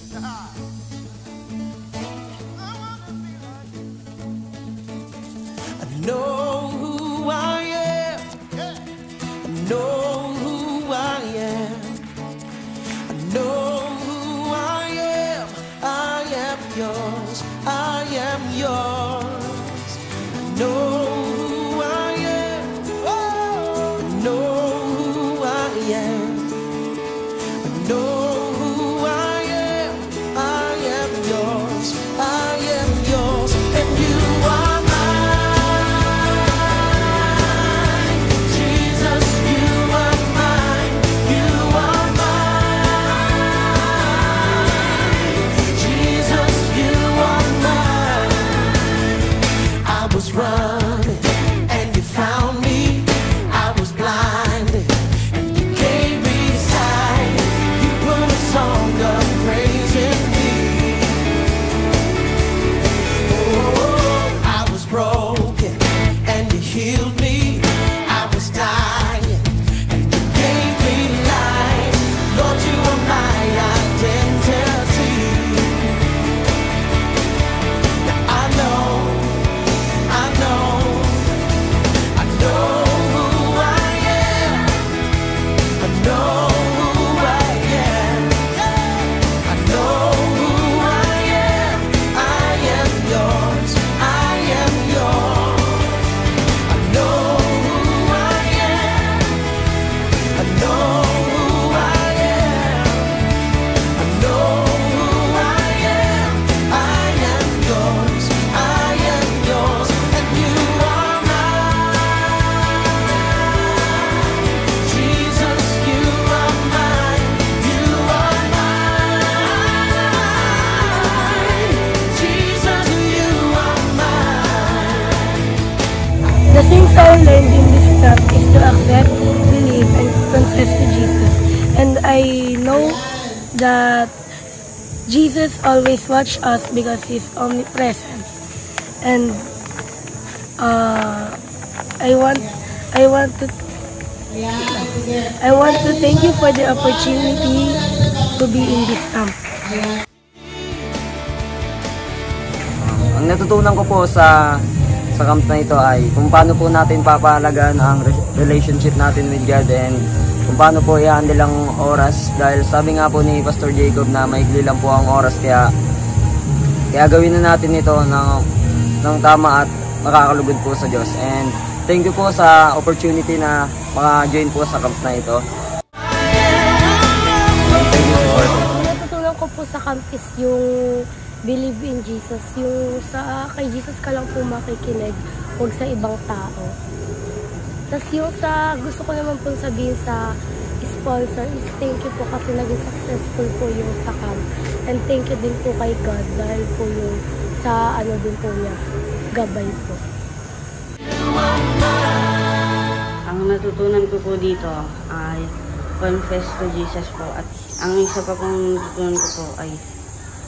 I know who I am. I know who I am. I know who I am. I am yours. I am yours. I know who I am. Oh, I know who I am. I know who I am. I am yours. I am yours. And you are mine. Jesus, you are mine. You are mine. Jesus, you are mine. I was running and you found me. I was blinded and you gave me sight. You put a song of praise in me. Oh, I was broken and you healed me. I was dying and you gave me life. Lord, you are my identity. Now I know who I am. I know who I am. I know who I am. I am yours. I am yours. I know who I am. I know who I am. I know who I am. I am yours. I am yours. And you are mine. Jesus, you are mine. You are mine. Jesus, you are mine. The things I learned in this camp is to accept, believe, and confess to Jesus. And I know that Jesus always watches us because He's omnipresent. And I want to thank you for the opportunity to be in this camp. Ang natutunan ko po sa camp na ito ay kung paano po natin papahalagaan ang relationship natin with God and kung paano po i-handle ang oras dahil sabi nga po ni Pastor Jacob na maigli lang po ang oras kaya gawin na natin ito ng tama at makakalugod po sa Diyos. And thank you po sa opportunity na maka-join po sa camp na ito. Thank you po. Ang natutunan ko po sa camp is yung believe in Jesus. Yung kay Jesus ka lang po makikinig, huwag sa ibang tao. Tapos yung gusto ko naman po sabihin sa sponsor is thank you po kasi naging successful po yung sa camp. And thank you din po kay God dahil po yung sa din po niya, gabay po. Ang natutunan ko po dito ay confess to Jesus po at ang isa pa pong natutunan ko po ay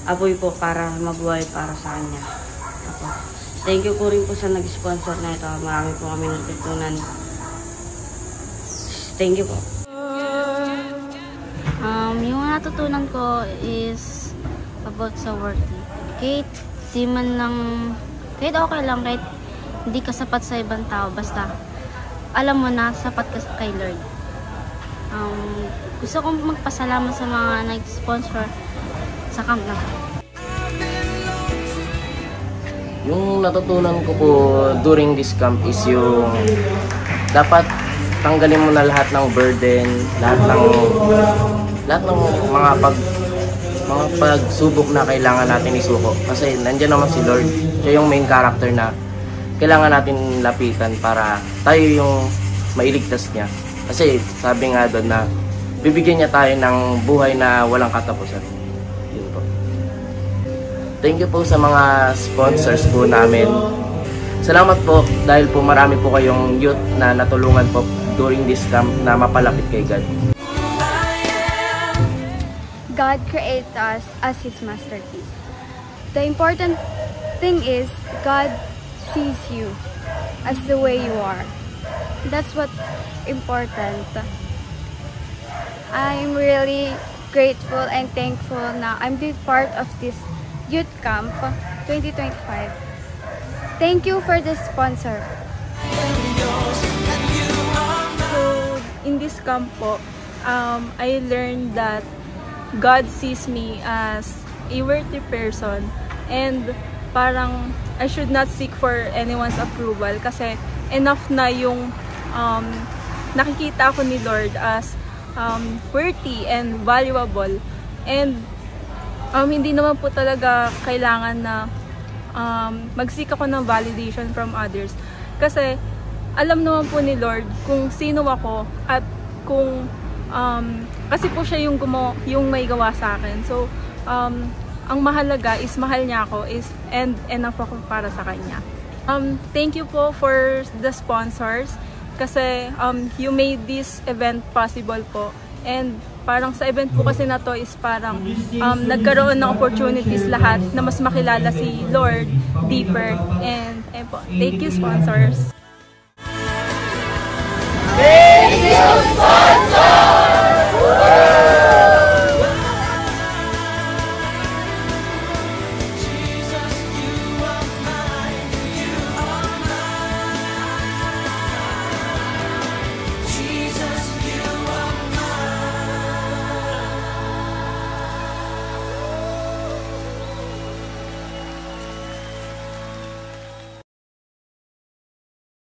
apoy po para mabuhay para sa Kanya. Thank you po rin po sa nag-sponsor na ito. Marami po kami natutunan. Thank you po. Yung natutunan ko is about sa worthy. Kahit di man lang, kahit okay lang, kahit hindi ka sapat sa ibang tao, basta alam mo na sapat ka kay Lord. Gusto kong magpasalamat sa mga nag-sponsor sa camp na. Yung natutunan ko po during this camp is yung dapat tanggalin mo na lahat ng burden, lahat ng mga pagsubok na kailangan natin isuko. Kasi nandiyan naman si Lord, siya yung main character na kailangan natin lapitan para tayo yung mailigtas niya. Kasi sabi nga doon na bibigyan niya tayo ng buhay na walang katapusan. Yun po. Thank you po sa mga sponsors po namin. Salamat po dahil po marami po kayong youth na natulungan po during this camp na mapalapit kay God. God created us as His masterpiece. The important thing is God sees you as the way you are. That's what's important. I'm really grateful and thankful na I'm this part of this Youth Camp 2025. Thank you for the sponsor. So, in this camp po, I learned that God sees me as a worthy person and parang I should not seek for anyone's approval kasi enough na yung nakikita ko ni Lord as worthy and valuable, and hindi naman po talaga kailangan na mag-seek ako ng validation from others kasi alam naman po ni Lord kung sino ako at kung kasi po siya yung may gawa sa akin. So ang mahalaga is mahal niya ako and enough ako para sa kanya. Thank you po for the sponsors kasi you made this event possible po, and parang sa event po kasi na to is parang nagkaroon ng opportunities lahat na mas makilala si Lord deeper, and po, thank you sponsors.